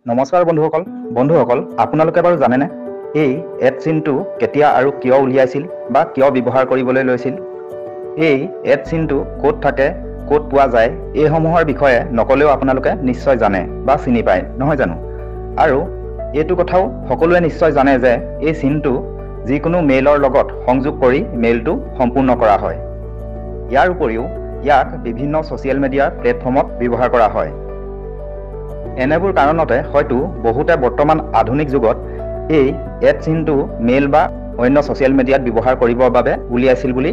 নমস্কাৰ বন্ধুসকল আপোনালোকে বাৰু জানেনে এই এড চিনটো কেতিয়া আৰু কিয় উলিয়াইছিল বা কিয় ব্যৱহাৰ কৰিবলৈ লৈছিল? এই এড চিনটো ক'ত থাকে, ক'ত পোৱা যায়, এই সমূহৰ বিষয়ে নকলেও আপোনালোকে নিশ্চয় জানে বা চিনি পায়, নহয় জানো? আৰু এইটো কথাও সকলোৱে নিশ্চয় জানে যে এই চিনটো যিকোনো মেইলৰ লগত সংযোগ কৰি মেইলটো সম্পূৰ্ণ কৰা হয়। ইয়াৰ উপৰিও ইয়াক বিভিন্ন ছ'চিয়েল মিডিয়াৰ প্লেটফৰ্মত ব্যৱহাৰ কৰা হয়। এনেবোৰ কাৰণতে হয়তো বহুতে বৰ্তমান আধুনিক যুগত এই এড চিনটো মেইল বা অন্য ছ'চিয়েল মিডিয়াত ব্যৱহাৰ কৰিবৰ বাবে উলিয়াইছিল বুলি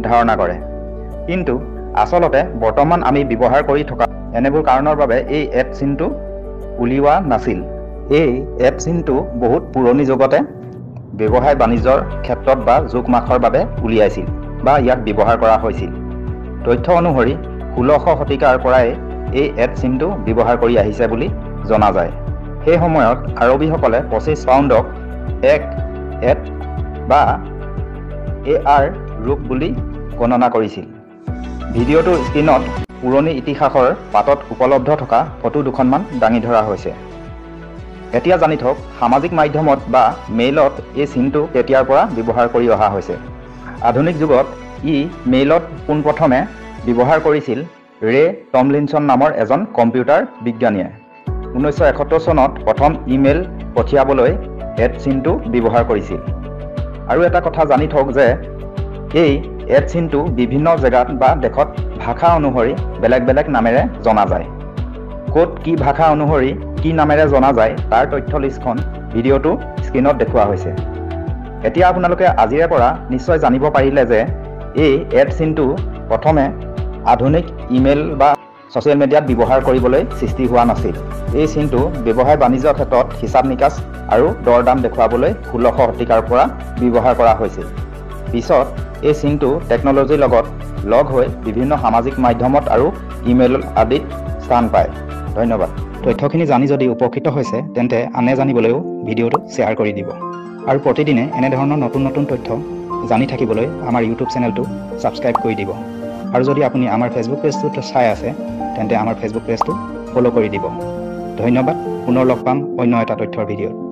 ধাৰণা কৰে। কিন্তু আচলতে বৰ্তমান আমি ব্যৱহাৰ কৰি থকা এনেবোৰ কাৰণৰ বাবে এই এড চিনটো উলিওৱা নাছিল। এই এড চিনটো বহুত পুৰণি যুগতে ব্যৱসায় বাণিজ্যৰ ক্ষেত্ৰত বা যোগ মাখৰ বাবে উলিয়াইছিল বা ইয়াক ব্যৱহাৰ কৰা হৈছিল। তথ্য অনুসৰি 1600 শতিকাৰ পৰাই এই এড চিনটো ব্যৱহাৰ কৰি আহিছে বুলি জনা যায়। সেই সময়ত আৰবীসকলে 25 পাউণ্ডক এক এড বা AR ৰূপ বুলি গণনা কৰিছিল। ভিডিঅ'টোৰ স্ক্ৰীনত পুৰণি ইতিহাসৰ পাতত উপলব্ধ থকা ফটো দুখনমান দাঙি ধৰা হৈছে। এতিয়া জানি থওক সামাজিক মাধ্যমত বা মেইলত এই চিনটো কেতিয়াৰ পৰা ব্যৱহাৰ কৰি অহা হৈছে। আধুনিক যুগত ই মেইলত পোনপ্ৰথমে ব্যৱহাৰ কৰিছিল ৰে টমলিনছন নামৰ এজন কম্পিউটাৰ বিজ্ঞানীয়ে। 1971 চনত প্ৰথম ইমেইল পঠিয়াবলৈ এড চিনটো ব্যৱহাৰ কৰিছিল। আৰু এটা কথা জানি থওক যে এই এড চিনটো বিভিন্ন জেগাত বা দেশত ভাষা অনুসৰি বেলেগ বেলেগ নামেৰে জনা যায়। ক'ত কি ভাষা অনুসৰি কি নামেৰে জনা যায় তাৰ তথ্য লিষ্টখন ভিডিঅ'টো স্ক্ৰীনত দেখুওৱা হৈছে। এতিয়া আপোনালোকে আজিৰে পৰা নিশ্চয় জানিব পাৰিলে যে এই এড চিনটো প্ৰথমে আধুনিক ইমেইল বা ছ'চিয়েল মিডিয়াত ব্যৱহাৰ কৰিবলৈ সৃষ্টি হোৱা নাছিল। এই চিনটো ব্যৱসায় বাণিজ্যৰ ক্ষেত্ৰত হিচাপ নিকাচ আৰু দৰ দাম দেখুৱাবলৈ 1600 শতিকাৰ পৰা ব্যৱহাৰ কৰা হৈছিল। পিছত এই চিনটো টেকন'লজিৰ লগত লগ হৈ বিভিন্ন সামাজিক মাধ্যমত আৰু ইমেইল আদিত স্থান পায়। ধন্যবাদ। তথ্যখিনি জানি যদি উপকৃত হৈছে তেন্তে আনে জানিবলৈও ভিডিঅ'টো শ্বেয়াৰ কৰি দিব। আৰু প্ৰতিদিনে এনেধৰণৰ নতুন নতুন তথ্য জানি থাকিবলৈ আমাৰ ইউটিউব চেনেলটো ছাবস্ক্ৰাইব কৰি দিব। আৰু যদি আপুনি আমাৰ ফেচবুক পেজটোত চাই আছে তেন্তে আমাৰ ফেচবুক পেজটো ফ'ল' কৰি দিব। ধন্যবাদ। পুনৰ লগ পাম অন্য এটা তথ্যৰ ভিডিঅ'ত।